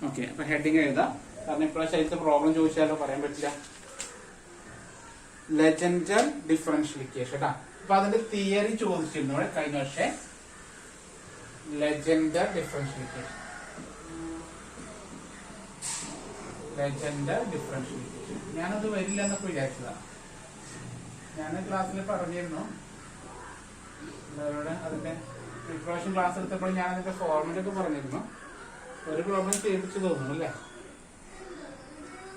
Okay, അപ്പൊ heading എഴുതാം. കാരണം ഇപ്രാവശ്യം പ്രോബ്ലം ചോദിച്ചാലോ പറയാൻ പറ്റില്ല. ലെജൻഡർ ഡിഫറൻഷ്യൽ ഇക്വേഷൻ കേട്ടാ. അപ്പൊ അതിന്റെ തിയറി ചോദിച്ചിരുന്നു ഇവിടെ കഴിഞ്ഞ വർഷം. Legender differential equation, legender differential equation. ഞാനത് വരില്ല എന്നൊക്കെ വിചാരിച്ചതാണ്. ഞാൻ ക്ലാസ്സിൽ പറഞ്ഞിരുന്നു അതിന്റെ ഇപ്രാവശ്യം ക്ലാസ് എടുത്തപ്പോൾ ഞാൻ അതിന്റെ ഫോർമുലൊക്കെ പറഞ്ഞിരുന്നു. ഒരു പ്രോബ്ലം ചെയ്യിപ്പിച്ച് തോന്നുന്നു അല്ലേ?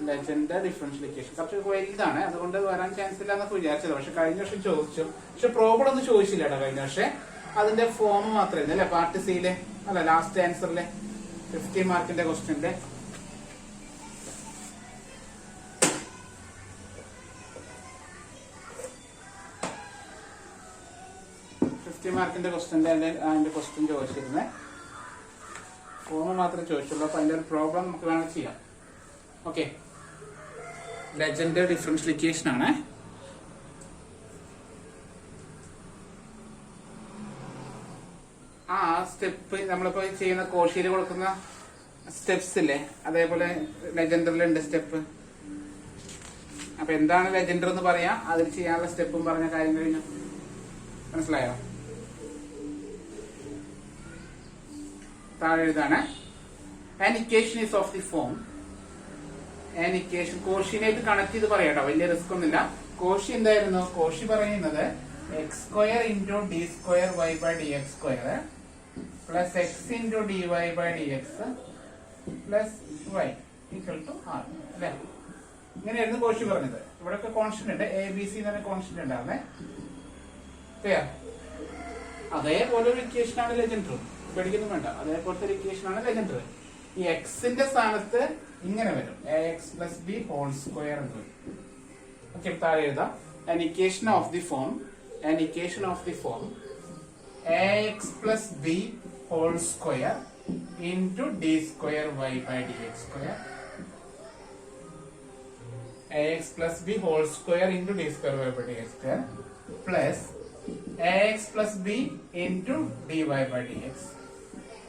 ലെജൻഡർ ഡിഫറൻഷ്യൽ ഇക്വേഷൻ കുറച്ച് വലുതാണ്, അതുകൊണ്ട് വരാൻ ചാൻസ് ഇല്ല എന്നൊക്കെ വിചാരിച്ചത്. പക്ഷെ കഴിഞ്ഞ വർഷം ചോദിച്ചു, പക്ഷെ പ്രോബ്ലം ഒന്നും ചോദിച്ചില്ല കേട്ടോ കഴിഞ്ഞ വർഷം. അതിന്റെ ഫോം മാത്രമായിരുന്നു അല്ലെ പാർട്ട് സിയിലെ, അല്ല ലാസ്റ്റ് ആൻസറിലെ 50 മാർക്കിന്റെ ക്വസ്റ്റ്യന്റെ. മാർക്കിന്റെ ക്വസ്റ്റ്യന്റെ അതിന്റെ ക്വസ്റ്റ്യൻ ചോദിച്ചിരുന്നേ. ഫോം മാത്രമേ ചോദിച്ചുള്ളൂ. അപ്പൊ അതിന്റെ ഒരു പ്രോബ്ലം നമുക്ക് വേണമെങ്കിൽ ചെയ്യാം. ഓക്കെ, ലെജൻഡർ ഡിഫറൻഷ്യൽ ഇക്വേഷൻ ആണ്. ആ സ്റ്റെപ്പ് നമ്മളിപ്പോ ചെയ്യുന്ന കോഷിയിൽ കൊടുക്കുന്ന സ്റ്റെപ്സ് ഇല്ലേ, അതേപോലെ ലെജൻഡറിലുണ്ട് സ്റ്റെപ്പ്. അപ്പൊ എന്താണ് ലെജൻഡർ എന്ന് പറയാ, അതിൽ ചെയ്യാനുള്ള സ്റ്റെപ്പും പറഞ്ഞ കാര്യം കഴിഞ്ഞു. മനസ്സിലായോ? താഴെ എഴുതാണ്. An equation is of the form. An equation കോഷിനായിട്ട് കണക്ട് ചെയ്ത് പറയാട്ടോ, വലിയ റിസ്ക് ഒന്നുമില്ല. കോഷി എന്തായിരുന്നു? കോഷി പറയുന്നത് x square into d square y by d x square plus x into d y by d x plus y equal to r അല്ലെ? ഇങ്ങനെയായിരുന്നു Cauchy പറഞ്ഞത്. ഇവിടെയൊക്കെ കോൺസ്റ്റന്റ് ഉണ്ട്, എ ബി സി എന്ന് constant ഉണ്ടായിരുന്നേ. Clear? അതേപോലെ ഒരു ഇക്വേഷൻ ആണ് ലെജൻഡർ. പേടിക്കൊന്നും വേണ്ട, അതേപോലത്തെ ഒരു ഇക്വേഷൻ ആണ് ലെജൻഡർ. ഈ എക്സിന്റെ സ്ഥാനത്ത് ഇങ്ങനെ വരും, a x plus b whole square എന്ന് വരും. ഓക്കെ, താഴെ എഴുതാം. an equation of the form ax plus b whole square into d square y by dx square, ax plus b whole square into d square y by dx square plus ax plus b into dy by dx.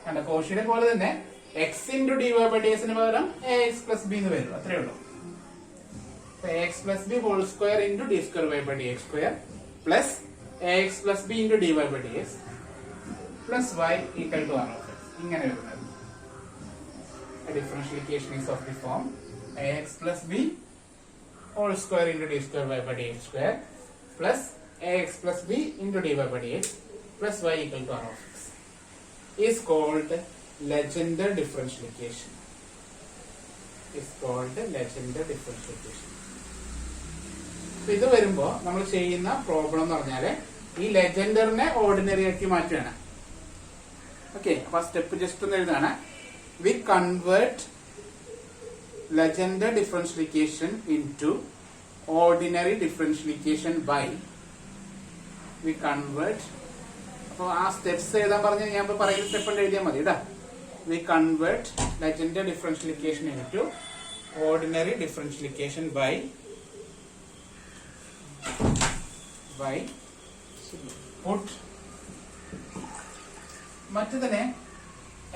കണ്ട, കോഷിയുടെ പോലെ തന്നെ x into d y by d എക്സിന് പകരം A x plus B എന്ന് വരും. അത്രേ ഉള്ളൂ. A x plus b whole square into d square y by d x square plus a x plus b into d y by d x plus y equal to r of x. ഇങ്ങനെ വരുന്നത്. Differential equation is of the form a x plus b whole square into d square y by d x square plus a x plus b into d y by d x plus y equal to r of x is called Legendre differential equation. ഇത് വരുമ്പോ നമ്മൾ ചെയ്യുന്ന problem എന്ന് പറഞ്ഞാല് ഈ ലെജൻഡറിനെ ordinary ആക്കി മാറ്റുകയാണ്. Okay, അപ്പൊ സ്റ്റെപ്പ് ജസ്റ്റ് ഒന്ന് എഴുതാണ്. We convert Legendre differential equation into ordinary differential equation by we convert. അപ്പൊ ആ സ്റ്റെപ്സ് എഴുതാൻ പറഞ്ഞ് ഞാൻ പറയുന്ന സ്റ്റെപ്പ് എഴുതിയാൽ മതി കേട്ടാ. We convert Legendre differential equation into ordinary differential equation by put മറ്റതിനെ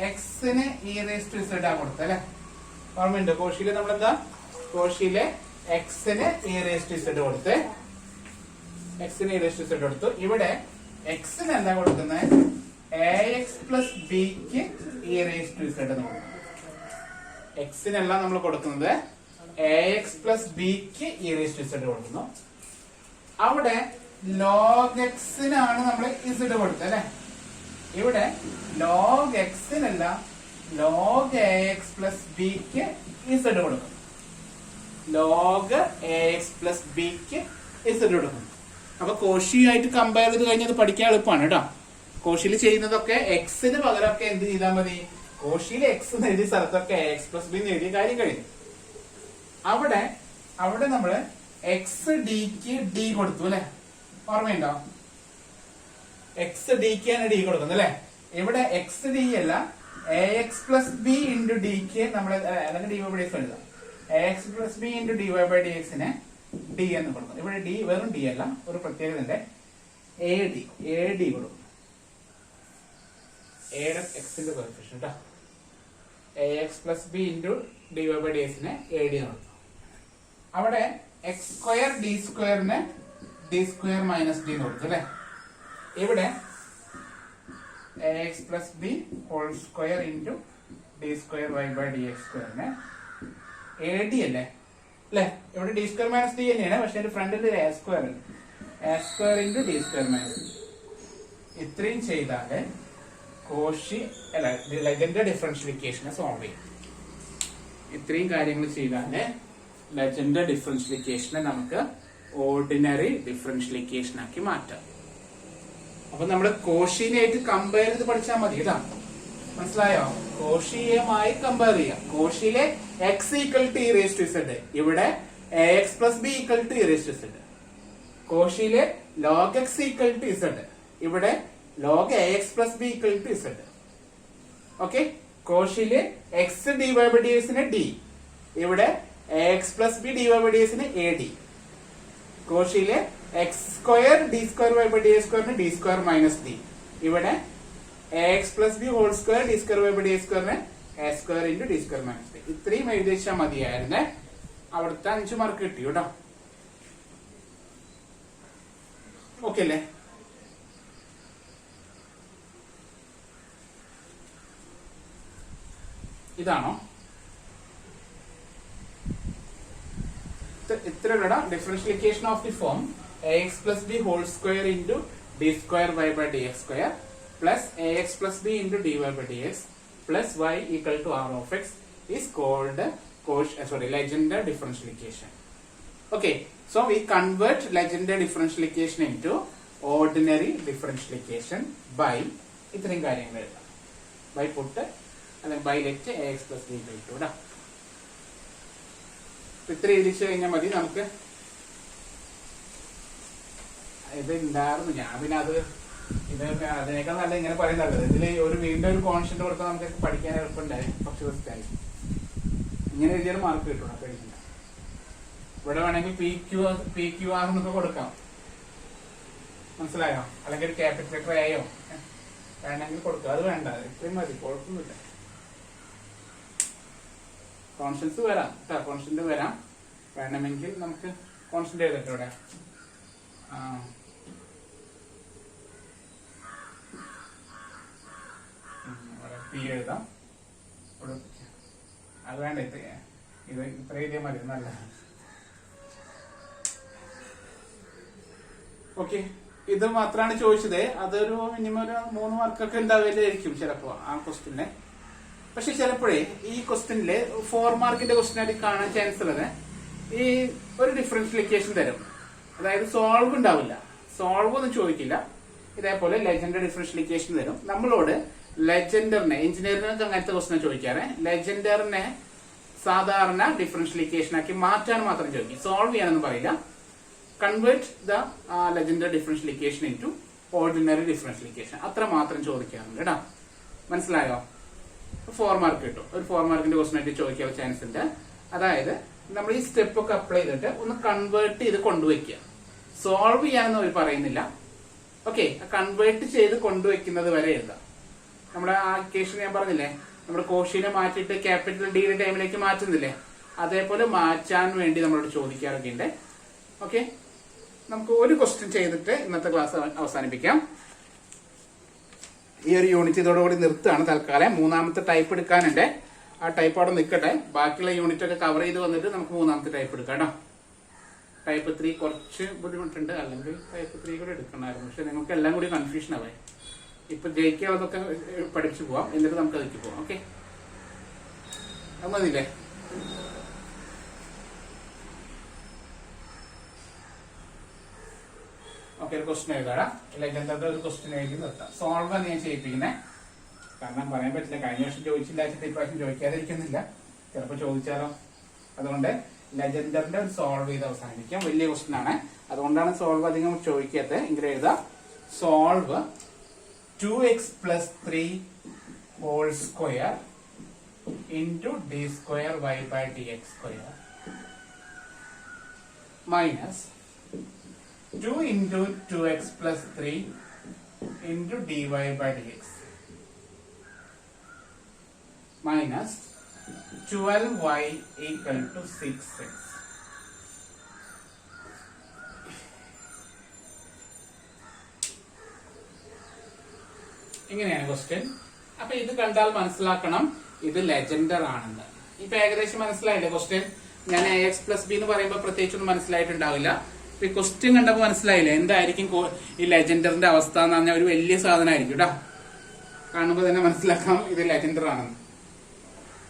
എക്സിന് ഇ റേസ് ടു ഇസഡ് ആ കൊടുത്തത് അല്ലെ? ഓർമ്മയുണ്ട്? കോഷിയില് നമ്മളെന്താ, കോഷിയിലെ എക്സിന് ഇ റേസ് ടു ഇസഡ് കൊടുത്ത്, എക്സിന് ഇ റേസ് ടു ഇസഡ് കൊടുത്തു. ഇവിടെ എക്സിന് എന്താ കൊടുക്കുന്നത്? എ എക്സ് പ്ലസ് ബിക്ക് ഇ റേസ് ടു ഇസഡ് എന്ന് കൊടുക്കും. എക്സിനെല്ലാം നമ്മൾ കൊടുക്കുന്നത് എ എക്സ് പ്ലസ് ബിക്ക് ഇ റേസ് ടു ഇസഡ് കൊടുക്കുന്നു. അവിടെ ലോഗ് എക്സിനാണ് നമ്മൾ ഇസഡ് കൊടുത്തത് അല്ലെ? ഇവിടെ ലോഗ് എക്സിനല്ല, ലോഗ് എ എക്സ് പ്ലസ് ബിക്ക് ഇസഡ് കൊടുക്കും. ലോഗ് എ എക്സ് പ്ലസ് ബിക്ക് ഇസഡ് കൊടുക്കും. അപ്പൊ കോഷിയായിട്ട് കമ്പയർ ചെയ്ത് കഴിഞ്ഞാൽ അത് പഠിക്കാൻ എളുപ്പമാണ് കേട്ടോ. കോഷിയിൽ ചെയ്യുന്നതൊക്കെ എക്സിന് പകരമൊക്കെ എന്ത് ചെയ്താൽ മതി? കോഷിയിൽ എക്സ് എഴുതിയ സ്ഥലത്തൊക്കെ എക്സ് പ്ലസ് ബി എഴുതിയ കാര്യം കഴിഞ്ഞു. അവിടെ നമ്മള് എക്സ് ഡിക്ക് ഡി കൊടുത്തു അല്ലെ? ഓർമ്മയുണ്ടോ? എക്സ് ഡിക്ക് ആണ് ഡി കൊടുക്കുന്നത് അല്ലെ? ഇവിടെ എക്സ് ഡി അല്ല, a x plus b into ഡിക്ക് നമ്മള് അല്ലെങ്കിൽ d y by d x എഴുതാം. A x plus b into d y by d എക്സിന് ഡി എന്ന് കൊടുക്കും. ഇവിടെ ഡി വെറും ഡി അല്ല, ഒരു പ്രത്യേകത എ ഡി കൊടുക്കും. എയുടെ എക്സിന്റെ coefficient a x plus b into d y by d എക്സിനെ എ ഡി എന്ന് കൊടുത്തു. അവിടെ എക്സ് സ്ക്വയർ ഡി സ്ക്വയറിന് ഡി സ്ക്വയർ മൈനസ് ഡി എന്ന് കൊടുത്തു അല്ലെ. ഇവിടെ a x plus b whole square into d square y by d x സ്ക്വയറിന് എ ഡി അല്ലേ അല്ലെ. ഇവിടെ ഡി സ്ക്വയർ മൈനസ് ഡി തന്നെയാണ്, പക്ഷെ എന്റെ ഫ്രണ്ടിൽ എ സ്ക്വയർ ഉണ്ട്. A square into d square minus d. ഇത്രയും ചെയ്താല് കോഷി അല്ല ലെജൻഡർ ഡിഫറൻഷ്യൽ സോൾവ് ചെയ്യും. ഇത്രയും കാര്യങ്ങൾ ചെയ്താല് ലെജൻഡർ ഡിഫറൻഷ്യൽ നമുക്ക് ഓർഡിനറി ഡിഫറൻഷ്യൽ ഇക്വേഷൻ ആക്കി മാറ്റാം. അപ്പൊ നമ്മള് കോഷിനായിട്ട് കമ്പയർ ചെയ്ത് പഠിച്ചാൽ മതി. ഇതാണ് മനസ്സിലായോ? കോഷിയുമായി കമ്പയർ ചെയ്യാം. കോഷിയിലെ x equal to e raise to z, ഇവിടെ a x plus b equal to e raise to z. കോഷിയിലെ log x equal to z, ഇവിടെ log a x plus b equal to z. Okay. കോഷിയിലെ x d y by d എക്സിന് d, ഇവിടെ a x plus b d y by d എക്സിന് a d. കോഷിയിലെ x square d square y by d x സ്ക്വയറിന് d square minus d, ഇവിടെ a x plus b whole square d square y by d x സ്ക്വയറിന് a square into d square minus d. ഇത്രയും എഴുതിച്ചാൽ മതിയായിരുന്നേ. അവിടുത്തെ 5 mark കിട്ടി കേട്ടോ. Okay അല്ലേ? ഇതാണോ ഇത്ര differential of the form a x plus b whole square into d square y by d x square plus a x plus b into d y by d x plus y equal to r of x is called Legendre differential equation. Okay, so we convert Legendre differential equation into ordinary differential equation by ഇത്രയും കാര്യങ്ങൾ എഴുതാം. By put അല്ലെങ്കിൽ by let a x plus b by two. ഇത്ര എഴുതിച്ചു കഴിഞ്ഞാൽ മതി. നമുക്ക് ഇത് ഉണ്ടായിരുന്നു, ഞാൻ പിന്നെ അത് അതിനേക്കാൾ നല്ല ഇങ്ങനെ പറയുന്നുള്ളത്. ഇതിൽ ഒരു വീണ്ടും ഒരു കോൺഷ്യന്റ് കൊടുത്താൽ നമുക്ക് പഠിക്കാൻ എളുപ്പമുണ്ടായി. കുറച്ച് ദിവസത്തായി ഇങ്ങനെ എഴുതിയാൽ മാർക്ക് കിട്ടണം. പേടിക്കില്ല. ഇവിടെ വേണമെങ്കിൽ പി ക്യു ആർ എന്നൊക്കെ കൊടുക്കാം. മനസ്സിലായോ? അല്ലെങ്കിൽ ഒരു ക്യാപിറ്റൽ ലെറ്റർ ആയോ വേണമെങ്കിൽ കൊടുക്കുക. അത് വേണ്ട, ഇത്രയും മതി, കുഴപ്പമൊന്നുമില്ല. കോൺസ്റ്റൻസ് വരാം കേട്ടോ, കോൺസ്റ്റന്റ് വരാം. വേണമെങ്കിൽ നമുക്ക് കോൺസ്റ്റന്റ് എഴുതട്ടെ ഇവിടെ. പി എഴുതാം. അത് വേണ്ട, ഇത് ഇത്ര എഴുതിയാൽ മതി, നല്ല. ഓക്കെ, ഇത് മാത്രമാണ് ചോദിച്ചത്. അതൊരു മിനിമം ഒരു 3 മാർക്കൊക്കെ ഉണ്ടാവില്ലായിരിക്കും ചിലപ്പോ ആ ക്വസ്റ്റ്യന്. പക്ഷെ ചിലപ്പോഴേ ഈ ക്വസ്റ്റ്യനില് 4 മാർക്കിന്റെ ക്വസ്റ്റ്യൻ ആയിട്ട് കാണാൻ ചാൻസ് ഉള്ളത് ഈ ഒരു ഡിഫറൻഷ്യൽ ഇക്വേഷൻ തരും. അതായത് സോൾവ് ഉണ്ടാവില്ല, സോൾവ് ഒന്നും ചോദിക്കില്ല. ഇതേപോലെ ലെജൻഡർ ഡിഫറൻഷ്യൽ ഇക്വേഷൻ തരും. നമ്മളോട് ലെജൻഡറിനെ, എഞ്ചിനീയറിനൊക്കെ അങ്ങനത്തെ ക്വസ്റ്റ്യൻ ചോദിക്കാറ്, ലെജൻഡറിനെ സാധാരണ ഡിഫറൻഷ്യൽ ഇക്വേഷൻ ആക്കി മാറ്റാൻ മാത്രം ചോദിക്കും. സോൾവ് ചെയ്യാനൊന്നും പറയില്ല. Convert the Legendre differential equation into ordinary differential equation, അത്ര മാത്രം ചോദിക്കാറുണ്ട് കേട്ടോ. മനസ്സിലായോ? 4 മാർക്ക് കിട്ടും. ഒരു 4 മാർക്കിന്റെ ക്വസ്റ്റ്യൻ ആയിട്ട് ചോദിക്കാനുള്ള ചാൻസ് ഉണ്ട്. അതായത് നമ്മൾ ഈ സ്റ്റെപ്പ് ഒക്കെ അപ്ലൈ ചെയ്തിട്ട് ഒന്ന് കൺവേർട്ട് ചെയ്ത് കൊണ്ടുവയ്ക്കുക. സോൾവ് ചെയ്യാനൊന്നും അവർ പറയുന്നില്ല. ഓക്കെ, കൺവേർട്ട് ചെയ്ത് കൊണ്ടുവയ്ക്കുന്നത് വരെ എഴുതാം. നമ്മുടെ ആ ഇക്വേഷൻ ഞാൻ പറഞ്ഞില്ലേ, നമ്മുടെ കോഷ്യനെ മാറ്റിയിട്ട് ക്യാപിറ്റൽ ഡിയുടെ ടൈമിലേക്ക് മാറ്റുന്നില്ലേ, അതേപോലെ മാറ്റാൻ വേണ്ടി നമ്മളോട് ചോദിക്കാറൊക്കെ ഉണ്ട്. ഓക്കെ, നമുക്ക് ഒരു ക്വസ്റ്റ്യൻ ചെയ്തിട്ട് ഇന്നത്തെ ക്ലാസ് അവസാനിപ്പിക്കാം. ഈ ഒരു യൂണിറ്റ് ഇതോടുകൂടി നിർത്തുകയാണ് തൽക്കാലം. 3ാമത്തെ ടൈപ്പ് എടുക്കാനുണ്ട്. ആ ടൈപ്പ് അവിടെ നിൽക്കട്ടെ. ബാക്കിയുള്ള യൂണിറ്റ് ഒക്കെ കവർ ചെയ്ത് വന്നിട്ട് നമുക്ക് 3ാമത്തെ ടൈപ്പ് എടുക്കാം കേട്ടോ. ടൈപ്പ് 3 കുറച്ച് ബുദ്ധിമുട്ടുണ്ട്, അല്ലെങ്കിൽ ടൈപ്പ് 3 കൂടെ എടുക്കണമായിരുന്നു. പക്ഷെ നിങ്ങൾക്ക് എല്ലാം കൂടി കൺഫ്യൂഷൻ ആവേ. ഇപ്പൊ ജയിക്കാനുള്ളതൊക്കെ പഠിച്ചു പോവാം, എന്നിട്ട് നമുക്ക് അതിലേക്ക് പോവാം. ഓക്കെ, അത് മതിയില്ലേ? ഓക്കെ, ഒരു ക്വസ്റ്റ്യൻ എഴുതാം. ലെജൻഡറിന്റെ ഒരു ക്വസ്റ്റ്യൻ എഴുതി നിർത്താം. സോൾവ് ആണ് ഞാൻ ചെയ്യിപ്പിക്കുന്നത്. കാരണം പറയാൻ പറ്റില്ല, കഴിഞ്ഞ വർഷം ചോദിച്ചില്ല, ഇപ്രാവശ്യം ചോദിക്കാതിരിക്കുന്നില്ല. ചിലപ്പോൾ ചോദിച്ചാലോ. അതുകൊണ്ട് ലെജൻഡറിന്റെ ഒരു സോൾവ് ചെയ്ത് അവസാനിപ്പിക്കാം. വലിയ ക്വസ്റ്റ്യൻ ആണ്, അതുകൊണ്ടാണ് സോൾവ് അധികം ചോദിക്കാത്തത്. എങ്കിലും എഴുതാം. Solve 2x plus 3 whole square into d square y by dx square minus 2 into 2x plus 3 into dy by dx minus 12y equal to 6x. ഇങ്ങനെയാണ് ക്വസ്റ്റ്യൻ. അപ്പൊ ഇത് കണ്ടാൽ മനസ്സിലാക്കണം ഇത് ലെജൻഡർ ആണെന്ന്. ഇപ്പൊ ഏകദേശം മനസ്സിലായില്ലേ ക്വസ്റ്റ്യൻ? ഞാൻ ax പ്ലസ് ബി എന്ന് പറയുമ്പോൾ പ്രത്യേകിച്ചൊന്നും മനസ്സിലായിട്ടുണ്ടാവില്ല. ഇപ്പൊ ക്വസ്റ്റ്യൻ കണ്ടപ്പോൾ മനസ്സിലായില്ലേ എന്തായിരിക്കും ഈ ലെജൻഡറിന്റെ അവസ്ഥ എന്ന് പറഞ്ഞാൽ ഒരു വലിയ സാധനമായിരിക്കും കേട്ടോ. കാണുമ്പോൾ തന്നെ മനസ്സിലാക്കാം ഇത് ലെജൻഡർ ആണെന്ന്.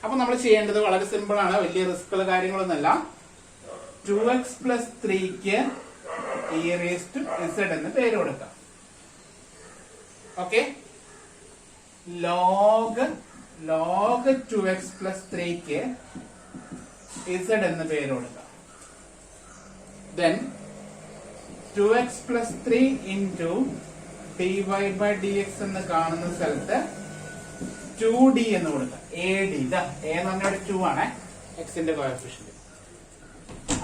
അപ്പൊ നമ്മൾ ചെയ്യേണ്ടത് വളരെ സിമ്പിൾ ആണ്, വലിയ റിസ്ക്കുള്ള കാര്യങ്ങളൊന്നുമല്ല. 2x പ്ലസ് 3ക്ക് e raised to z എന്ന് പേര് കൊടുക്കാം. ഓക്കെ, log 2x പ്ലസ് 3ക്ക് z എന്ന് പേര് കൊടുക്കാം. then 2x plus 3 into dy by dx എന്ന് കാണുന്ന സ്ഥലത്ത് 2d എന്ന് കൊടുക്കാം. ad ഇതാ a എന്ന് പറഞ്ഞാൽ 2 ആണ് x ന്റെ കോഎഫിഷ്യന്റ്.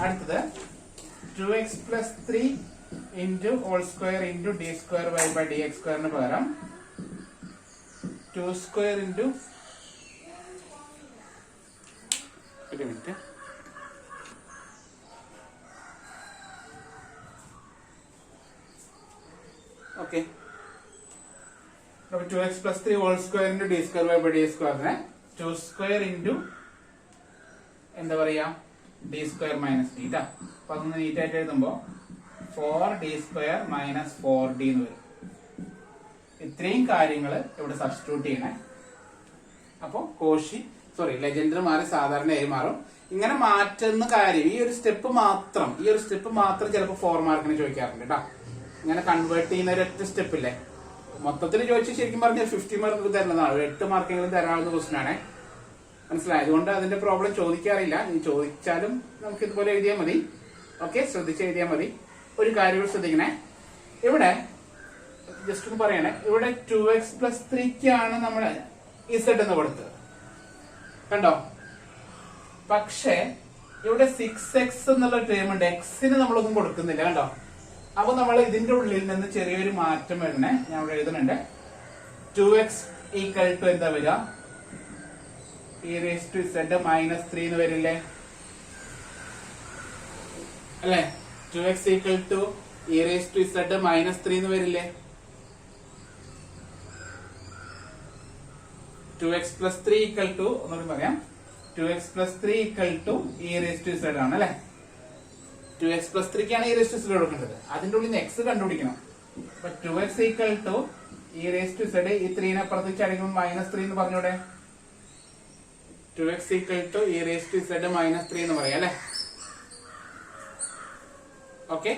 അടുത്തത് 2x plus 3 into whole square into d square y by dx square ന് പകരം 2 square into ഒരു മിനിറ്റ് ഓക്കെ. അപ്പൊ 2x plus 3 whole square into d square y by dx square 2 square into എന്താ പറയാ d square minus d ട്ടാ. അപ്പൊ അതൊന്ന് NEET ആയിട്ട് എഴുതുമ്പോ 4d square minus 4d എന്ന് വരും. ഇത്രയും കാര്യങ്ങൾ ഇവിടെ സബ്സ്റ്റിറ്റ്യൂട്ട് ചെയ്യണേ. അപ്പൊ ലെജൻഡർ മാറി സാധാരണ ആയി മാറും. ഇങ്ങനെ മാറ്റുന്ന കാര്യം ഈ ഒരു സ്റ്റെപ്പ് മാത്രം ചിലപ്പോൾ 4 മാർക്കിന് ചോദിക്കാറുണ്ട് കേട്ടോ. ഇങ്ങനെ കൺവേർട്ട് ചെയ്യുന്ന ഒരൊറ്റ സ്റ്റെപ്പ് ഇല്ലേ, മൊത്തത്തിൽ ചോദിച്ച് ശരിക്കും പറഞ്ഞാൽ 50 മാർക്ക് തരുന്നതാണ്. 8 മാർക്കെങ്കിലും തരാവുന്ന ക്വസ്റ്റൻ ആണ്. മനസ്സിലായി? അതുകൊണ്ട് അതിന്റെ പ്രോബ്ലം ചോദിക്കാറില്ല. ഇനി ചോദിച്ചാലും നമുക്ക് ഇതുപോലെ എഴുതിയാൽ മതി. ഓക്കെ, ശ്രദ്ധിച്ച് എഴുതിയാൽ മതി. ഒരു കാര്യം ശ്രദ്ധിക്കണേ, ഇവിടെ ജസ്റ്റ് ഒന്ന് പറയണേ, ഇവിടെ 2x പ്ലസ് 3ക്കാണ് നമ്മൾ z എന്ന് കൊടുത്തത് കണ്ടോ. പക്ഷേ ഇവിടെ 6x എന്നുള്ള ടേം ഉണ്ട്, എക്സിന് നമ്മളൊന്നും കൊടുക്കുന്നില്ല കണ്ടോ. അപ്പൊ നമ്മൾ ഇതിന്റെ ഉള്ളിൽ നിന്ന് ചെറിയൊരു മാറ്റം വരണേ. ഞാൻ ഇവിടെ എഴുതുന്നുണ്ട് 2x ഈക്വൽ ടു എന്താ വരിക, e raised to z minus 3 എന്ന് വരില്ലേ അല്ലെ. 2x equal to e raised to z minus 3 എന്ന് വരില്ലേ. 2x plus 3 ഈക്വൽ ടു ഒന്നുകൂടി പറയാം, 2x plus 3 equal to e raised to z ആണ് അല്ലെ. 2x plus 3ക്കാണ് e raised to z കൊടുക്കേണ്ടത്. അതിന്റെ ഉള്ളിൽ നിന്ന് x കണ്ടുപിടിക്കണം. അപ്പൊ 2x equal to e raised to z, ഈ 3 നെ അപ്പുറത്തേക്ക് അടിക്കുമ്പോൾ മൈനസ് 3 എന്ന് പറഞ്ഞൂടെ. 2x equal to e raised to z minus 3 എന്ന് പറയാം അല്ലെ. ഓക്കെ,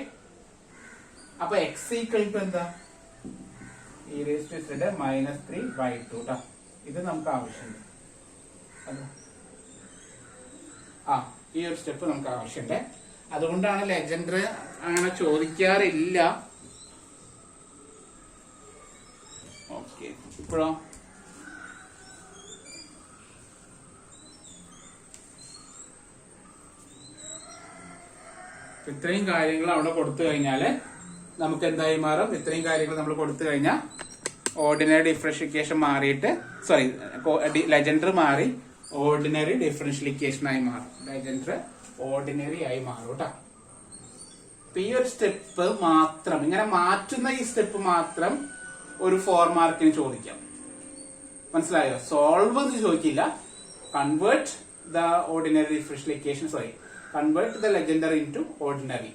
അപ്പൊ x ഈക്വൽ ടു എന്താ, e raised to z minus 3 by 2 ട്ടാ. ഇത് നമുക്ക് ആവശ്യമുണ്ട്. ഈ ഒരു സ്റ്റെപ്പ് നമുക്ക് ആവശ്യമുണ്ട്. അതുകൊണ്ടാണ് ലെജൻഡർ അങ്ങനെ ചോദിക്കാറില്ല. ഓക്കെ, ഇപ്പോഴോ ഇത്രയും കാര്യങ്ങൾ അവിടെ കൊടുത്തു കഴിഞ്ഞാല് നമുക്ക് എന്തായി മാറും. ഇത്രയും കാര്യങ്ങൾ നമ്മൾ കൊടുത്തു കഴിഞ്ഞാൽ ഓർഡിനറി ഡിഫറൻഷ്യൽ ഇക്വേഷൻ മാറിയിട്ട് ലെജൻഡർ മാറി ഓർഡിനറി ഡിഫറൻഷ്യൽ ഇക്വേഷൻ ആയി മാറും. ലെജൻഡർ ഓർഡിനറി ആയി മാറും കേട്ടോ. ഈ ഒരു സ്റ്റെപ്പ് മാത്രം, ഇങ്ങനെ മാറ്റുന്ന ഈ സ്റ്റെപ്പ് മാത്രം ഒരു 4 മാർക്കിന് ചോദിക്കാം. മനസ്സിലായോ? സോൾവ് എന്ന് ചോദിക്കില്ല. Convert the ordinary differential equation, convert the Legendre into ordinary.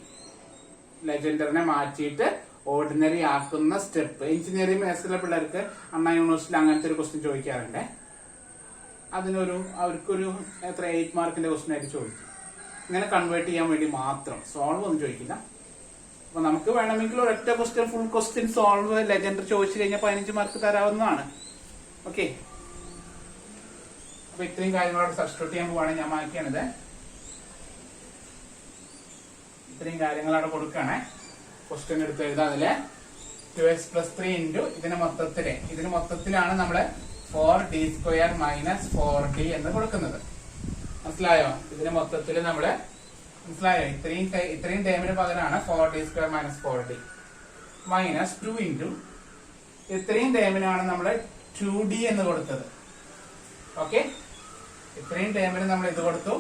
ലെജൻഡറിനെ മാറ്റിയിട്ട് ഓർഡിനറി ആക്കുന്ന സ്റ്റെപ്പ്. എഞ്ചിനീയറിംഗ് മാത്സിലെ പിള്ളേർക്ക് അണ്ണാ യൂണിവേഴ്സിറ്റിയിൽ അങ്ങനത്തെ ഒരു ക്വസ്റ്റ്യൻ ചോദിക്കാറുണ്ട്. അവർക്കൊരു 8 മാർക്കിന്റെ ക്വസ്റ്റ്യൻ ആയിട്ട് ചോദിക്കും. ഇങ്ങനെ കൺവേർട്ട് ചെയ്യാൻ വേണ്ടി മാത്രം, സോൾവ് ഒന്നും ചോദിക്കില്ല. അപ്പൊ നമുക്ക് വേണമെങ്കിൽ ഒരൊറ്റ question, full question solve legender ചോദിച്ചു കഴിഞ്ഞാൽ 15 മാർക്ക് തരാവുന്നതാണ്. ഓക്കെ, അപ്പൊ ഇത്രയും കാര്യങ്ങളോട് സബ്സ്റ്റിറ്റ്യൂട്ട് ചെയ്യാൻ പോവാണ്. ഞാൻ മാറ്റിയാണിത്. ഇത്രയും കാര്യങ്ങൾ അവിടെ കൊടുക്കുകയാണെ. ക്വസ്റ്റ്യൻ എടുത്ത് എഴുതാം. അതില് 2x plus 3 ഇൻറ്റു ഇതിന് മൊത്തത്തിലാണ് നമ്മള് 4d square minus 4d എന്ന് കൊടുക്കുന്നത്. മനസ്സിലായോ? ഇതിന് മൊത്തത്തിൽ നമ്മള് മനസ്സിലായോ? ഇത്രയും ടേമിന് പകരമാണ് 4d square minus 4d minus 2 into ഇത്രയും ടേമിനാണ് നമ്മള് 2d എന്ന് കൊടുത്തത്. ഓക്കെ, ഇത്രയും ടൈമിന് നമ്മൾ ഇത് കൊടുത്തു,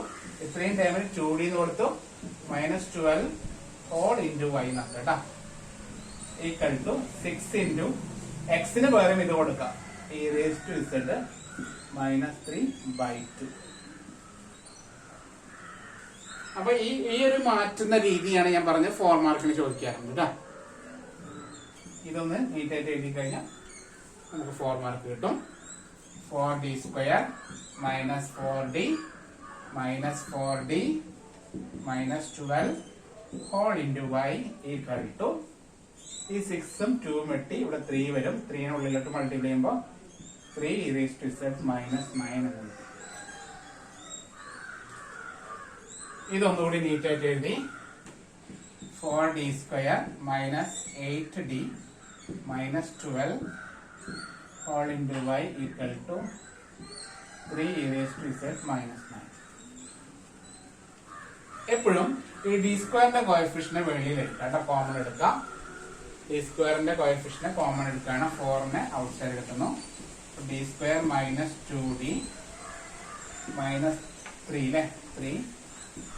ഇത്രയും ടൈമിന് 2d എന്ന് കൊടുത്തു, -12 ഹോൾ ഇൻറ്റു y എന്നാണ് കേട്ടാ, ഈക്വൽ ടു 6 ഇൻറ്റു എക്സിന് പകരം ഇത് കൊടുക്കാം e⁻z -3/2. അപ്പൊ ഈ ഒരു മാറ്റുന്ന രീതിയാണ് ഞാൻ പറഞ്ഞ 4 മാർക്കിന് ചോദിക്കാറുണ്ട് കേട്ടോ. ഇതൊന്ന് നീറ്റായിട്ട് എഴുതി കഴിഞ്ഞാൽ നമുക്ക് 4 മാർക്ക് കിട്ടും. 4d² -4d -4d -12 whole into y equal to ഈ 6ഉം 2ഉം വെട്ടി ഇവിടെ 3 വരും. 3 ഉള്ളിലോട്ട് മൾട്ടിപ്ലൈ ചെയ്യുമ്പോൾ 3e⁻z -9 എന്ന് കിട്ടും. ഇതൊന്നുകൂടി നീറ്റായിട്ട് എഴുതി 4d² -8d -12 whole into y equal to 3e⁻z -9. എപ്പോഴും ഈ d² കോഎഫിഷ്യന്റ് വെളിയിൽ എടുക്കാം, കോമൺ എടുക്കാം. d² കോഎഫിഷ്യന്റ് കോമൺ എടുക്കുകയാണ്, 4നെ ഔട്ട്സൈഡ് കിട്ടുന്നു. d² -2d -3 അല്ലേ, 3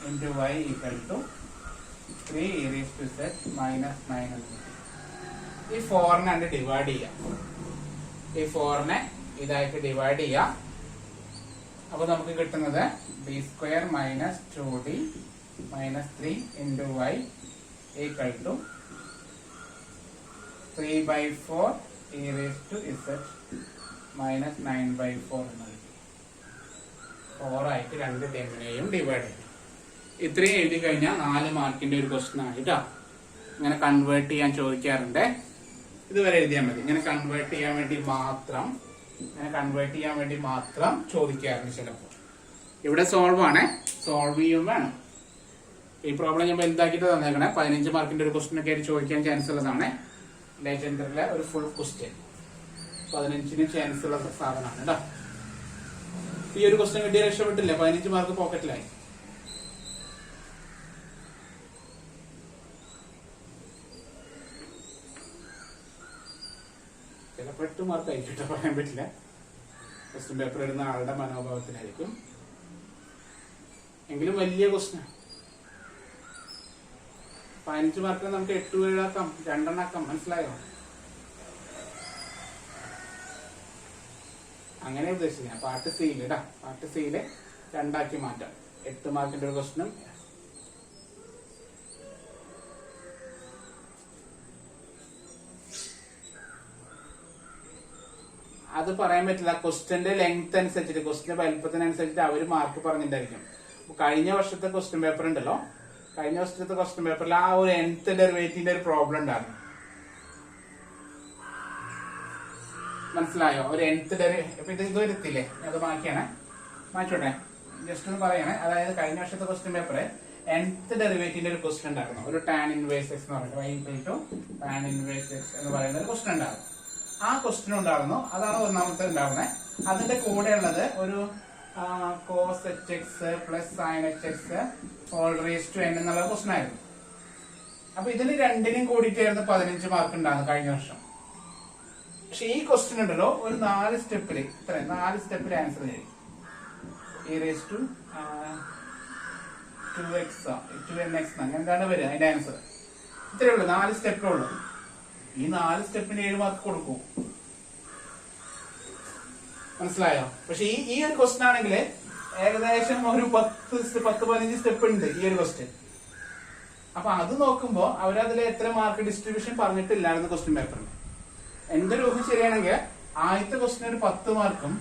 into y equal to 3e⁻z -9 എന്ന് കിട്ടും. ഈ 4നെ അത് ഡിവൈഡ് ചെയ്യാം, ഈ 4നെ ഇതായിട്ട് ഡിവൈഡ് ചെയ്യാം. അപ്പൊ നമുക്ക് കിട്ടുന്നത് d² -2d -3 into y equal to 3/4 e⁻z -9/4 എന്ന് കിട്ടി. 4 ആയിട്ട് രണ്ട് ടേമിനെയും ഡിവൈഡ് ചെയ്യും. ഇത്രയും എഴുതി കഴിഞ്ഞാൽ 4 മാർക്കിന്റെ ഒരു ക്വസ്റ്റ്യൻ ആയിട്ടാ. ഇങ്ങനെ കൺവേർട്ട് ചെയ്യാൻ ചോദിക്കാറുണ്ട്. ഇതുവരെ എഴുതിയാൽ മതി. ഇങ്ങനെ കൺവേർട്ട് ചെയ്യാൻ വേണ്ടി മാത്രം ചോദിക്കാറുണ്ട് ചിലപ്പോൾ. ഇവിടെ സോൾവ് ആണ്, സോൾവ് ചെയ്യും വേണം. ഈ പ്രോബ്ലം ഞാൻ വലുതാക്കിയിട്ട് തന്നേക്കണേ. 15 മാർക്കിന്റെ ഒരു ക്വസ്റ്റ്യൻ ഒക്കെ ആയിട്ട് ചോദിക്കാൻ ചാൻസ് ഉള്ളതാണ്. ലെജൻഡറിലെ ഒരു ഫുൾ ക്വസ്റ്റ്യൻ 15ന് ചാൻസ് ഉള്ള സാധനമാണ് കേട്ടോ. ഈ ഒരു ക്വസ്റ്റ്യൻ കിട്ടിയ രക്ഷപ്പെട്ടില്ലേ, 15 മാർക്ക് പോക്കറ്റിലായി. ചിലപ്പോൾ 8 മാർക്ക് ആയിരിക്കും, പറയാൻ പറ്റില്ല. ക്വസ്റ്റ്യൻ പേപ്പർ ഇടുന്ന ആളുടെ മനോഭാവത്തിലായിരിക്കും. എങ്കിലും വലിയ ക്വസ്റ്റ്യൻ. 15 മാർക്കിന് നമുക്ക് 8 ആക്കാം, 2 ആക്കാം. മനസ്സിലായോ? അങ്ങനെ ഉദ്ദേശിക്കുന്നത് പാർട്ട് സിയിൽ ഇടാം. പാർട്ട് സിയില് 2 മാറ്റാം. 8 മാർക്കിന്റെ ഒരു ക്വസ്റ്റ്യനും അത് പറയാൻ പറ്റില്ല. ക്വസ്റ്റ്യന്റെ ലെങ്ത് അനുസരിച്ചിട്ട്, ക്വസ്റ്റ്യന്റെ വലിപ്പത്തിനനുസരിച്ചിട്ട് അവർ മാർക്ക് പറഞ്ഞിട്ടായിരിക്കും. കഴിഞ്ഞ വർഷത്തെ ക്വസ്റ്റ്യൻ പേപ്പർ ഉണ്ടല്ലോ, കഴിഞ്ഞ വർഷത്തെ ക്വസ്റ്റ്യൻ പേപ്പറിൽ ആ ഒരു nth ഡെറിവേറ്റീവിന്റെ ഒരു പ്രോബ്ലം ഉണ്ടായിരുന്നു. മനസ്സിലായോ? ഒരു nth ഡെറിവേറ്റീവ് ഇത് വരുത്തില്ലേ, അത് മാറ്റോട്ടെ, ജസ്റ്റ് ഒന്ന് പറയണേ. അതായത് കഴിഞ്ഞ വർഷത്തെ ക്വസ്റ്റ്യൻ പേപ്പറ് nth ഡെറിവേറ്റീവിന്റെ ഒരു ക്വസ്റ്റ്യൻ ഉണ്ടായിരുന്നു. ഒരു tan ഇൻവേഴ്സ് x എന്ന് പറയുന്നത് tan ഇൻവേഴ്സ് x എന്ന് പറയുന്ന ഒരു ക്വസ്റ്റ്യൻ ഉണ്ടായിരുന്നു. ആ ക്വസ്റ്റ്യൻ ഉണ്ടായിരുന്നു, അതാണ് ഒന്നാമത്തെ ഉണ്ടാവുന്നത്. അതിന്റെ കൂടെ ഉള്ളത് ഒരു cos hx plus sin hx whole raise to n എന്നുള്ള ക്വസ്റ്റ്യൻ ആയിരുന്നു. അപ്പൊ ഇതിന് രണ്ടിനും കൂടിയിട്ടായിരുന്നു 15 മാർക്ക് ഉണ്ടാകുന്നത് കഴിഞ്ഞ വർഷം. പക്ഷെ ഈ ക്വസ്റ്റ്യൻ ഉണ്ടല്ലോ ഒരു 4 സ്റ്റെപ്പില്, 4 സ്റ്റെപ്പിൽ ആൻസർ ചെയ്യും. e⁻2x 2nx എന്താണ് വരിക അതിന്റെ ആൻസർ? ഇത്രയേ ഉള്ളൂ, 4 സ്റ്റെപ്പേ ഉള്ളൂ. ഈ 4 സ്റ്റെപ്പിന് 7 മാർക്ക് കൊടുക്കും. മനസ്സിലായോ? പക്ഷെ ഈ ഒരു ക്വസ്റ്റ്യൻ ആണെങ്കിൽ ഏകദേശം ഒരു 10-15 സ്റ്റെപ്പ് ഉണ്ട് ഈ ഒരു ക്വസ്റ്റ്യൻ. അപ്പൊ അത് നോക്കുമ്പോ അവരതിൽ എത്ര മാർക്ക് ഡിസ്ട്രിബ്യൂഷൻ പറഞ്ഞിട്ടില്ലായിരുന്നു ക്വസ്റ്റ്യൻ പേപ്പറിൽ. എന്റെ ഒരു ഊഹം ശരിയാണെങ്കിൽ ആദ്യത്തെ ക്വസ്റ്റ്യൻ ഒരു 10 മാർക്കും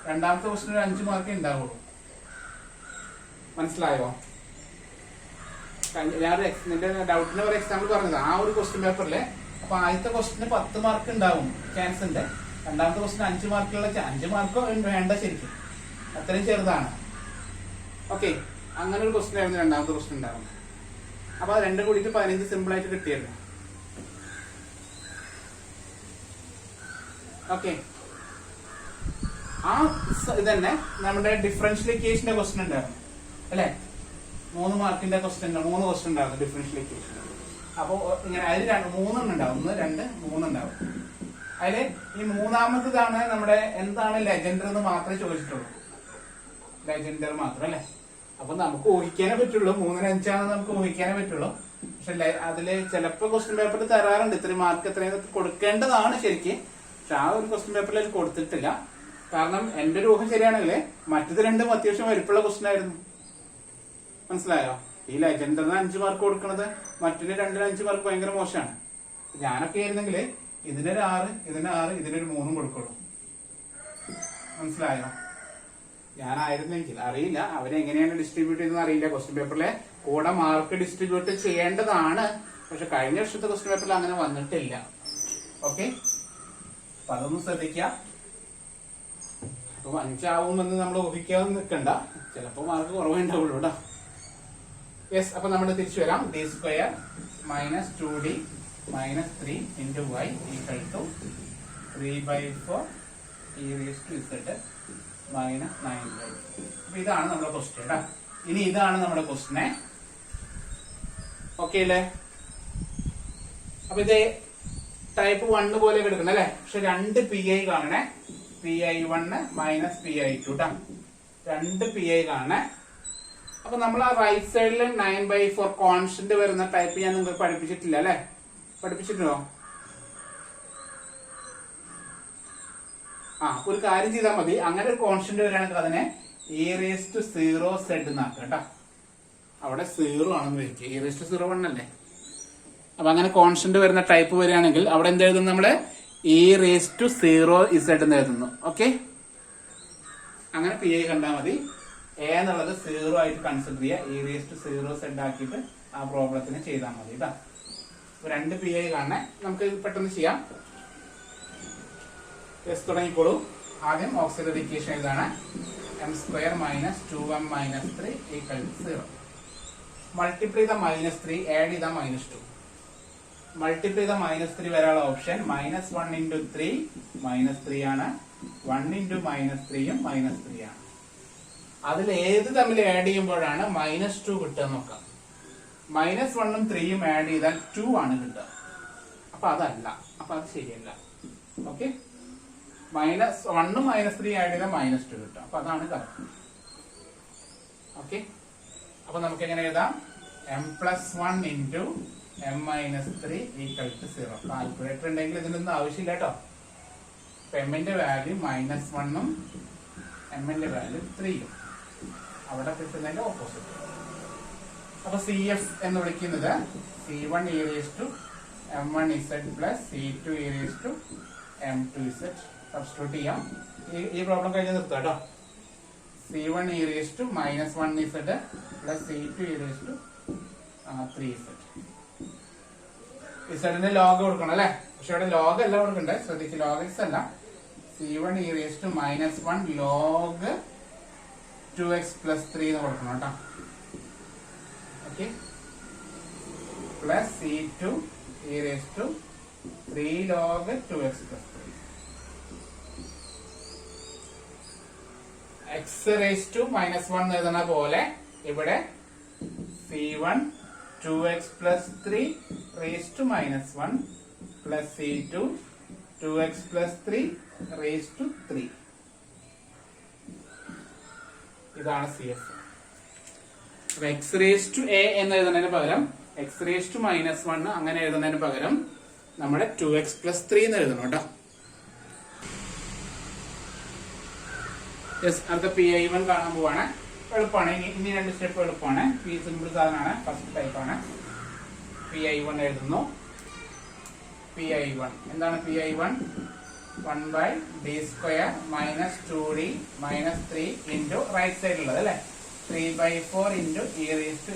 രണ്ടാമത്തെ ക്വസ്റ്റ്യൻ ഒരു 5 മാർക്കേ ഉണ്ടാവുള്ളൂ. മനസ്സിലായോ? ഞാൻ നിന്റെ ഡൗട്ടിന് ഒരു എക്സാമ്പിൾ പറഞ്ഞത് ആ ഒരു ക്വസ്റ്റ്യൻ പേപ്പറില്. അപ്പൊ ആദ്യത്തെ ക്വസ്റ്റ്യന് 10 മാർക്ക് ഉണ്ടാവും ചാൻസ് ഉണ്ട്, രണ്ടാമത്തെ ക്വസ്റ്റ്യൻ 5 മാർക്കുള്ള 5 മാർക്കോ വേണ്ട, ശരിക്കും അത്രയും ചെറുതാണ്. ഓക്കെ, അങ്ങനെ ഒരു ക്വസ്റ്റ്യൻ ആയിരുന്നു രണ്ടാമത്തെ ക്വസ്റ്റ്യൻ ഉണ്ടാവുന്നത്. അപ്പൊ അത് രണ്ടും കൂടിയിട്ട് 15 സിമ്പിൾ ആയിട്ട് കിട്ടിയിരുന്നു. ഓക്കെ, ആ ഇതന്നെ നമ്മുടെ ഡിഫറൻഷ്യൽ ഇക്വേഷന്റെ ക്വസ്റ്റ്യൻ ഉണ്ടായിരുന്നു അല്ലെ. 3 മാർക്കിന്റെ ക്വസ്റ്റ്യൻ, 3 ക്വസ്റ്റ്യൻ ഉണ്ടായിരുന്നു ഡിഫറൻഷ്യൽ ഇക്വേഷൻ. അപ്പൊ ഇങ്ങനെ അതിൽ 3 ഉണ്ടാവും, 1, 2, 3 ഉണ്ടാവും. അതില് ഈ മൂന്നാമത്തേതാണ് നമ്മുടെ എന്താണ് ലെജൻഡർ എന്ന് മാത്രമേ ചോദിച്ചിട്ടുള്ളൂ. ലെജൻഡർ മാത്രം അല്ലെ. അപ്പൊ നമുക്ക് ഊഹിക്കാനേ പറ്റുള്ളൂ, 3-ന് 5 നമുക്ക് ഊഹിക്കാനേ പറ്റുള്ളൂ. പക്ഷെ അതില് ചിലപ്പോ ക്വസ്റ്റ്യൻ പേപ്പറിൽ തരാറുണ്ട് ഇത്രയും മാർക്ക് എത്രയും കൊടുക്കേണ്ടതാണ് ശരിക്കും. പക്ഷെ ആ ഒരു ക്വസ്റ്റ്യൻ പേപ്പറിൽ അത് കൊടുത്തിട്ടില്ല. കാരണം എന്റെ ഒരു ഊഹം ശരിയാണെങ്കിൽ മറ്റത് രണ്ടും അത്യാവശ്യം വലിപ്പമുള്ള ക്വസ്റ്റ്യൻ ആയിരുന്നു. മനസ്സിലായോ? ഈ ലെജൻഡറിന് 5 മാർക്ക് കൊടുക്കുന്നത് മറ്റൊരു 2-ന് 5 മാർക്ക് ഭയങ്കര മോശമാണ്. ഞാനൊക്കെ ആയിരുന്നെങ്കിൽ ഇതിനൊരു 6, ഇതിന് 6, ഇതിനൊരു 3 കൊടുക്കുള്ളൂ. മനസ്സിലായോ? ഞാനായിരുന്നെങ്കിൽ, അറിയില്ല അവരെങ്ങനെയാണ് ഡിസ്ട്രിബ്യൂട്ട് ചെയ്തെന്ന് അറിയില്ല. ക്വസ്റ്റ്യൻ പേപ്പറിലെ കൂടെ മാർക്ക് ഡിസ്ട്രിബ്യൂട്ട് ചെയ്യേണ്ടതാണ്. പക്ഷെ കഴിഞ്ഞ വർഷത്തെ ക്വസ്റ്റ്യൻ പേപ്പറിൽ അങ്ങനെ വന്നിട്ടില്ല. ഓക്കെ, അപ്പൊ അതൊന്നും ശ്രദ്ധിക്കുക. അപ്പൊ 5 ആവുമെന്ന് നമ്മൾ ഊഹിക്കാതെ നിൽക്കണ്ട, ചിലപ്പോ മാർക്ക് കുറവുണ്ടാവുള്ളൂ കേട്ടോ. യെസ്, അപ്പൊ നമ്മൾ തിരിച്ചു വരാം. d² minus 2d minus 3 into y equal to 3/4 e⁻z minus 9/. അപ്പൊ ഇതാണ് നമ്മുടെ ക്വസ്റ്റ്യൻ കേട്ടോ. ഇനി ഇതാണ് നമ്മുടെ ക്വസ്റ്റ്യനെ. ഓക്കെ അല്ലേ? അപ്പൊ ഇത് ടൈപ്പ് 1 പോലെ എടുക്കണം അല്ലെ. പക്ഷെ 2 PI കാണണേ. PI1 മൈനസ് PI2 കേട്ടോ. 2 PI കാണണേ. അപ്പൊ നമ്മൾ ആ റൈറ്റ് സൈഡിൽ 9/4 കോൺസ്റ്റന്റ് വരുന്ന ടൈപ്പ് ഞാൻ നിങ്ങൾക്ക് പഠിപ്പിച്ചിട്ടില്ല അല്ലെ? പഠിപ്പിച്ചിട്ടുണ്ടോ? ഒരു കാര്യം ചെയ്താൽ മതി. അങ്ങനെ ഒരു കോൺസ്റ്റന്റ് വരികയാണെങ്കിൽ അതിനെ e⁻0z എന്നാക്കാം കേട്ടോ. അവിടെ 0 ആണെന്ന് വയ്ക്കുക. e⁻01 അല്ലേ? അപ്പൊ അങ്ങനെ കോൺസ്റ്റന്റ് വരുന്ന ടൈപ്പ് വരികയാണെങ്കിൽ അവിടെ എന്ത് എഴുതുന്നു? നമ്മള് e⁻0z എന്ന് എഴുതുന്നു. ഓക്കെ, അങ്ങനെ PI കണ്ടാൽ മതി. എ എന്നുള്ളത് 0 ആയിട്ട് കൺസിഡർ ചെയ്യുക. e⁻0z ആക്കിയിട്ട് ആ പ്രോബ്ലത്തിന് ചെയ്താൽ മതി കേട്ടോ. 2 PI കാണണേ. നമുക്ക് പെട്ടെന്ന് ചെയ്യാം. യെസ്, തുടങ്ങിക്കോളൂ. ആദ്യം ഓക്സിലറി ഇക്വേഷൻ ഇതാണ്. m² minus 2m minus 3 equal to 0. Multiply the -3, add ചെയ്ത -2. മൾട്ടിപ്ലൈ ദ -3 വരാനുള്ള ഓപ്ഷൻ -1 ഇൻറ്റു 3 -3 ആണ്. 1 ഇൻറ്റു -3യും -3 ആണ്. അതിൽ ഏത് തമ്മിൽ ആഡ് ചെയ്യുമ്പോഴാണ് -2 കിട്ടുക നോക്കാം. -1ഉം 3യും ആഡ് ചെയ്താൽ 2 ആണ് കിട്ടുക. അപ്പൊ അതല്ല, അപ്പൊ അത് ശരിയല്ല. ഓക്കെ, -1ഉം -3 ആഡ് ചെയ്താൽ -2 കിട്ടും. അപ്പൊ അതാണ് കറക്റ്റ്. ഓക്കെ, അപ്പൊ നമുക്ക് എങ്ങനെ എഴുതാം? m+1 into m-3 equal to 0. Calculator ഉണ്ടെങ്കിൽ ഇതിനൊന്നും ആവശ്യമില്ല കേട്ടോ. അപ്പൊ m-ന്റെ വാല്യൂ -1ഉം m-ന്റെ വാല്യൂ 3യും. അവിടെ കിട്ടുന്നതിന്റെ ഓപ്പോസിറ്റ്. അപ്പൊ CF എന്ന് വിളിക്കുന്നത് C1 e⁻m1z plus C2 e⁻m2z. Substitute ചെയ്യാം. ഈ പ്രോബ്ലം കഴിഞ്ഞ് നിർത്താം കേട്ടോ. C1 e⁻−1z plus C2 e⁻3z. ഇസഡിന്റെ log കൊടുക്കണം അല്ലെ. പക്ഷെ ഇവിടെ ലോഗ് അല്ല കൊടുക്കണ്ടേ, ശ്രദ്ധിച്ച്. ലോഗ് x അല്ല. C1 e⁻−1 log 2x plus 3 എന്ന് കൊടുക്കണം കേട്ടോ. Okay, plus C2 e⁻3 log 2x plus 3. x⁻−1 എഴുതുന്ന പോലെ ഇവിടെ C1 2x plus 3 raise to -1 plus C2 2x plus 3 raise to 3. ഇതാണ് CF. x⁻a എന്ന് എഴുതുന്നതിന് പകരം x⁻−1 അങ്ങനെ എഴുതുന്നതിന് പകരം നമ്മുടെ 2x പ്ലസ് 3 എന്ന് എഴുതണം കേട്ടോ. അടുത്ത PI1 കാണാൻ പോവാണ്. എളുപ്പമാണ്. ഇനി 2 സ്റ്റെപ്പ് എളുപ്പമാണ്. സിമ്പിൾ സാധനമാണ്. ഫസ്റ്റ് ടൈപ്പ് ആണ്. PI1 എഴുതുന്നു. PI1 എന്താണ്? PI1 1/d² minus 2d minus 3 into right സൈഡിലുള്ളത് അല്ലെ 3/4 ഇൻറ്റു e⁻z.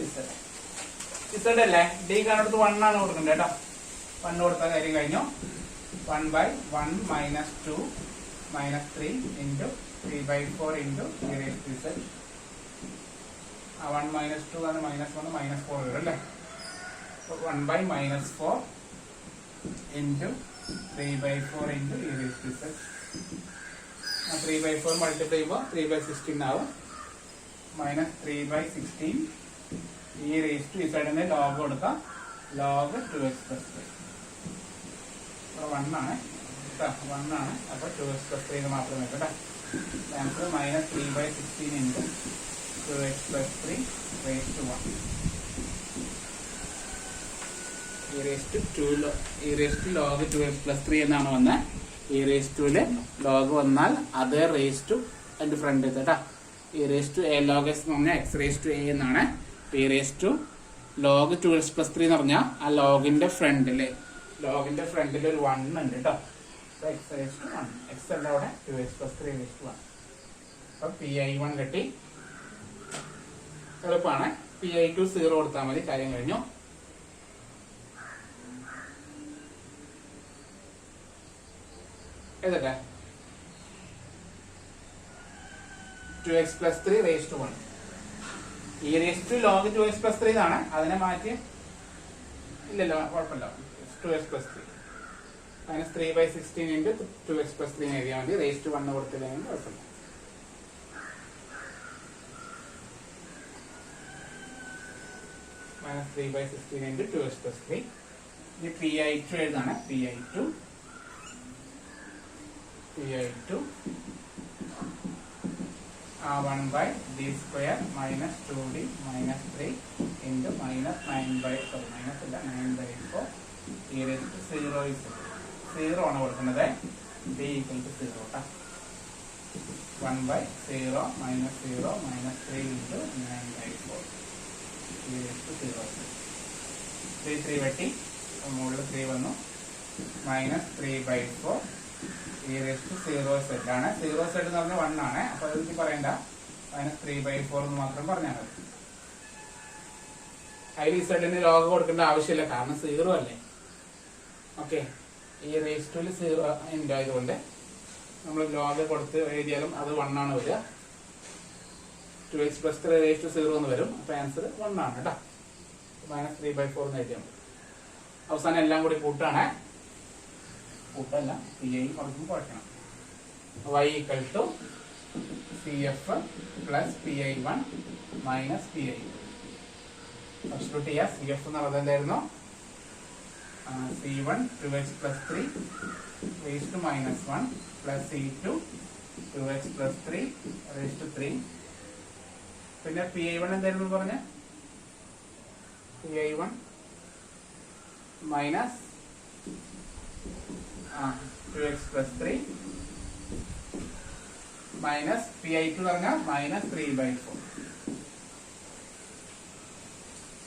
z അല്ലേ? d കാണുന്നത് 1 ആണ് കൊടുക്കേണ്ടത് കേട്ടോ. 1 കൊടുത്ത കാര്യം കഴിഞ്ഞു. 1/1 minus 2 minus 3 into 3/4 into e⁻z. 1 minus 2 ആണ് -1 -4 വരും അല്ലേ. 1/-4 ഇൻറ്റു 3/4 ഇൻറ്റു e⁻z. 3/4 മൾട്ടിപ്ലൈ ചെയ്യുമ്പോൾ 3/16 ആവും. -3/16 e⁻z ലോഗ് കൊടുക്കാം. Log 2x plus 3. 1 ആണ് 1 ആണ്. അപ്പൊ 2x പ്ലസ് 3 മാത്രമേ കേട്ടോ. Answer -3/16 into 2x plus 3 raised to 1. e raised to log 2x plus 3 എന്നാണ് വന്നത്. e raised to log വന്നാൽ അത് raised to അതിന്റെ ഫ്രണ്ട് കേട്ടാ. e raised to a log s എന്ന് പറഞ്ഞാൽ x raised to a എന്നാണ്. e raised to log 2x plus 3 എന്ന് പറഞ്ഞാൽ ആ ലോഗിന്റെ ഫ്രണ്ടിൽ ഒരു 1 ഉണ്ട് കേട്ടോ. x raised to 1, x അല്ല അവിടെ 2x plus 3 raised to 1. അപ്പൊ pi1 കിട്ടി. എളുപ്പമാണ്. pi2 0 കൊടുത്താൽ മതി, കാര്യം കഴിഞ്ഞു. എഴുതട്ടെ. 2x plus 3 raised to 1. e raised to log 2x plus 3 എന്നാണ്. അതിനെ മാറ്റി ഇല്ലല്ലോ, കുഴപ്പമില്ല. 2x plus 3 -3/16 into 2x plus 3 എഴുതിയാൽ മതി. raised to 1 കൊടുത്തില്ലെങ്കിൽ കുഴപ്പമില്ല. -3/16 into 2x plus 3. ഇനി pi2 എഴുതാണ്. pi2 1/d square minus 2d minus 3 into -9/4 e raised to 0 is 0 ആണ് കൊടുക്കുന്നത്. d equal to 0 ട്ടാ. 1/0 minus 0 minus 3 into 9/4 e raised to 0. 3 വെട്ടി, മുകളിൽ 3 വന്നു. -3/4 e raised to 0 z ആണ്. 0 z എന്ന് പറഞ്ഞാൽ 1 ആണ്. അപ്പൊ അതെനിക്ക് പറയണ്ട, -3/4 എന്ന് മാത്രം പറഞ്ഞാൽ മതി. അതിൽ ഈ സെഡിന് ലോഗ് കൊടുക്കേണ്ട ആവശ്യമില്ല, കാരണം 0 അല്ലേ. ഓക്കെ, ഈ raised to 0 ആയതുകൊണ്ട് നമ്മൾ ലോഗ് കൊടുത്ത് എഴുതിയാലും അത് 1 ആണ് വരിക. 2x plus 3 raised to 0 എന്ന് വരും. അപ്പൊ ആൻസർ 1 ആണ് കേട്ടോ. -3/4 എന്ന് എഴുതിയാൽ മതി. അവസാനം എല്ലാം കൂടി കൂട്ടാണ്. കൂട്ടല്ല, pi കുറച്ചും കുഴക്കണം. y equal to cf plus pi1 minus pi2. Substitute ചെയ്യാം. cf എന്ന് പറയുന്നത് എന്തായിരുന്നു? c1 2x plus 3 raised to -1 plus c2 2x plus 3 raised to 3. പിന്നെ pi1 എന്തായിരുന്നു പറഞ്ഞ? pi1 minus 2x plus 3 minus pi2 പറഞ്ഞാൽ -3/4.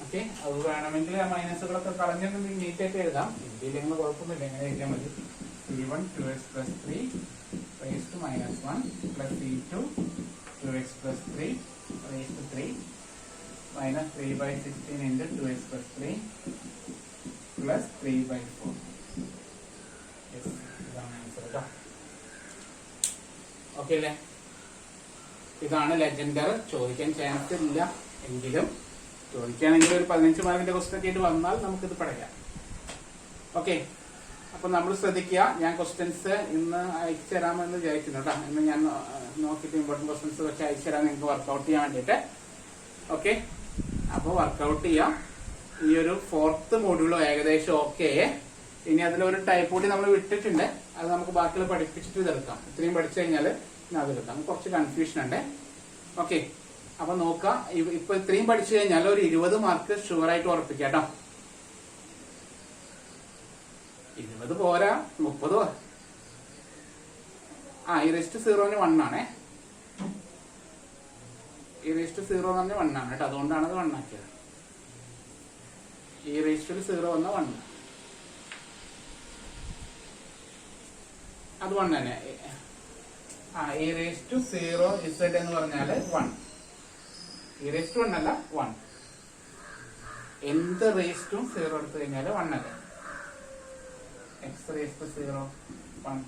ഓക്കെ, അത് വേണമെങ്കിൽ ആ മൈനസുകളൊക്കെ കളഞ്ഞൊന്ന് നീറ്റായിട്ട് എഴുതാം. ഇന്ത്യയിലെങ്കിലും കുഴപ്പമൊന്നുമില്ല, എങ്ങനെ എഴുതിയാൽ മതി. c1 2x plus 3 raised to -1 plus c2 2x plus 3 raised to 3 minus 3/16 into 2x plus 3 plus 3/4. ഇതാണ് ആൻസർ കേട്ടോ. ഓക്കെ അല്ലേ? ഇതാണ് ലെജൻഡർ. ചോദിക്കാൻ ചാൻസ് ഇല്ല, എങ്കിലും ചോദിക്കുകയാണെങ്കിൽ ഒരു 15 മാർക്കിന്റെ ക്വസ്റ്റ്യൻ ഒക്കെ ആയിട്ട് വന്നാൽ നമുക്കിത് പഠിക്കാം. ഓക്കെ, അപ്പൊ നമ്മൾ ശ്രദ്ധിക്കുക. ഞാൻ ക്വസ്റ്റ്യൻസ് ഇന്ന് അയച്ചു തരാമെന്ന് വിചാരിക്കുന്നു കേട്ടോ. ഇന്ന് ഞാൻ നോക്കിയിട്ട് ഇമ്പോർട്ടൻറ്റ് ക്വസ്റ്റ്യൻസ് വെച്ച് അയച്ചു തരാം നിങ്ങൾക്ക് വർക്കൗട്ട് ചെയ്യാൻ വേണ്ടിയിട്ട്. ഓക്കെ, അപ്പോൾ വർക്കൗട്ട് ചെയ്യാം. ഈ ഒരു 4th മോഡ്യൂളോ ഏകദേശം ഓക്കെ. ഇനി അതിലൊരു ടൈപ്പ് കൂടി നമ്മൾ വിട്ടിട്ടുണ്ട്, അത് നമുക്ക് ബാക്കിയുള്ള പഠിപ്പിച്ചിട്ട് ഇതെടുക്കാം. ഇത്രയും പഠിച്ചു കഴിഞ്ഞാൽ അതെടുക്കാം. കുറച്ച് കൺഫ്യൂഷൻ ഉണ്ട്. ഓക്കെ, അപ്പൊ നോക്കാം. ഇപ്പൊ ഇത്രയും പഠിച്ചു കഴിഞ്ഞാൽ ഒരു 20 മാർക്ക് ഷുവറായിട്ട് ഉറപ്പിക്കാം കേട്ടോ. 20 പോരാ, 30 e raised to 0 1 ആണേ. e raised to 0 എന്ന് പറഞ്ഞാൽ 1 ആണ് കേട്ടോ. അതുകൊണ്ടാണ് അത് 1 ആക്കിയത്. e raised to 0 വന്ന 1, അത് 1 തന്നെ. e raised to 0 z എന്ന് പറഞ്ഞാല് 1. e raised to 1 അല്ല, 1. എന്ത് raised to 0 എടുത്തു കഴിഞ്ഞാല് 1 അല്ലേ. x raised to 0 1 ആണ്.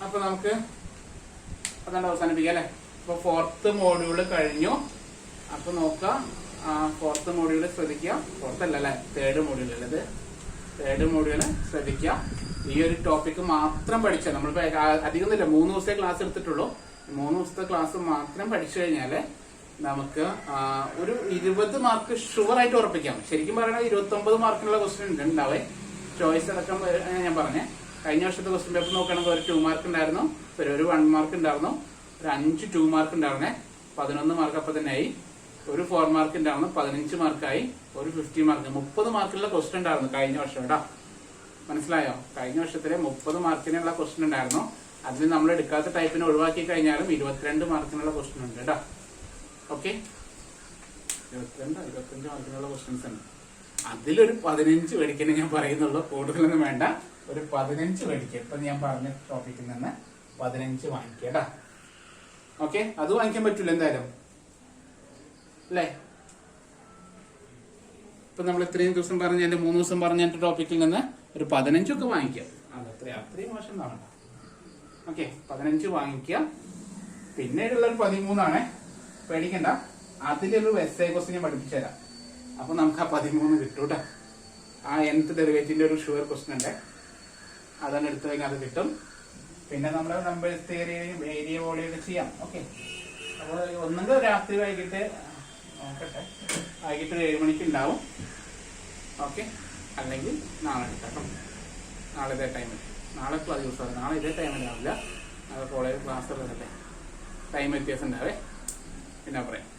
അപ്പൊ നമുക്ക് അതാണ്ട് അവസാനിപ്പിക്കാം അല്ലെ. അപ്പൊ 4th മോഡ്യൂള് കഴിഞ്ഞു. അപ്പൊ നോക്കാം, 4th മോഡ്യൂള് ശ്രദ്ധിക്കാം. 4th അല്ല അല്ലെ, 3rd മോഡ്യൂൾ അല്ലത്. 3rd മോഡ്യൂള് ശ്രദ്ധിക്കാം. ഈ ഒരു ടോപ്പിക്ക് മാത്രം പഠിച്ചാൽ നമ്മളിപ്പോ അധികം ഇല്ല, 3 ദിവസത്തെ ക്ലാസ് എടുത്തിട്ടുള്ളൂ. 3 ദിവസത്തെ ക്ലാസ് മാത്രം പഠിച്ചു കഴിഞ്ഞാല് നമുക്ക് ഒരു 20 മാർക്ക് ഷുവർ ആയിട്ട് ഉറപ്പിക്കാം. ശരിക്കും പറയണ 29 മാർക്കിനുള്ള ക്വസ്റ്റ്യൻ ഉണ്ടാവേ. ചോയ്സ് അടക്കം ഞാൻ പറഞ്ഞേ. കഴിഞ്ഞ വർഷത്തെ ക്വസ്റ്റ്യൻ പേപ്പർ നോക്കുകയാണെങ്കിൽ ഒരു 2 മാർക്ക് ഉണ്ടായിരുന്നു, ഒരു 1 മാർക്ക് ഉണ്ടായിരുന്നു, ഒരു 5 2 മാർക്ക് ഉണ്ടായിരുന്നേ, 11 മാർക്ക് അപ്പൊ തന്നെ ആയി. ഒരു 4 മാർക്ക് ഉണ്ടായിരുന്നു, 15 മാർക്കായി. ഒരു 50 മാർക്ക്, 30 മാർക്കിലുള്ള ക്വസ്റ്റ്യൻ ഉണ്ടായിരുന്നു കഴിഞ്ഞ വർഷം കേട്ടോ. മനസ്സിലായോ? കഴിഞ്ഞ വർഷത്തിലെ 30 മാർക്കിനുള്ള ക്വസ്റ്റ്യൻ ഉണ്ടായിരുന്നു. അതിൽ നമ്മൾ എടുക്കാത്ത ടൈപ്പിനെ ഒഴിവാക്കി കഴിഞ്ഞാലും 22 മാർക്കിനുള്ള ക്വസ്റ്റ്യൻ ഉണ്ട് കേട്ടോ. ഓക്കെ, 25 മാർക്കിനുള്ള ക്വസ്റ്റ്യൻസ് ഉണ്ട്. അതിലൊരു 15 മേടിക്കാൻ ഞാൻ പറയുന്നുള്ളൂ, കൂടുതലൊന്നും വേണ്ട. ഒരു 15 മേടിക്കുക. ഇപ്പൊ ഞാൻ പറഞ്ഞ ടോപ്പിക്കിൽ നിന്ന് 15 വാങ്ങിക്കുക കേട്ടോ. ഓക്കെ, അത് വാങ്ങിക്കാൻ പറ്റൂല എന്തായാലും അല്ലേ? ഇപ്പൊ നമ്മൾ ഇത്രയും ദിവസം പറഞ്ഞ 3 ദിവസം പറഞ്ഞ ടോപ്പിക്കിൽ നിന്ന് ഒരു 15 ഒക്കെ വാങ്ങിക്കാം. അത്രയും മോശം വേണ്ട. ഓക്കെ, 15 വാങ്ങിക്കുക. പിന്നീടുള്ള ഒരു 13 പേടിക്കണ്ട. അതിലൊരു എസ്ഐ ക്വസ്റ്റ്യൻ ഞാൻ പഠിപ്പിച്ചു തരാം. അപ്പൊ നമുക്ക് ആ 13 കിട്ടും കേട്ടോ. ആ nth ഡെറിവേറ്റീവിന്റെ ഒരു ഷുവർ ക്വസ്റ്റ്യൻ ഉണ്ട്, അതാണ് എടുത്തു കഴിഞ്ഞാൽ അത് കിട്ടും. പിന്നെ നമ്മുടെ നമ്പേഴ്സ് തിയറിയും ഏരിയ വോളിയൊക്കെ ചെയ്യാം. ഓക്കെ, അപ്പോൾ ഒന്നെങ്കിൽ രാത്രി വൈകിട്ട് നോക്കട്ടെ, വൈകിട്ട് ഒരു 7 മണിക്ക് ഉണ്ടാവും. ഓക്കെ, അല്ലെങ്കിൽ നാളെ എടുക്കാം. നാളെ ഇതേ ടൈമിൽ, നാളെ ഇപ്പോൾ ദിവസം, നാളെ ഇതേ ടൈമിലാവില്ല. നാളെ കോളേജ് ക്ലാസ് ഉള്ളതല്ലേ, ടൈം വ്യത്യാസം ഉണ്ടാവേ. പിന്നെ പറയാം.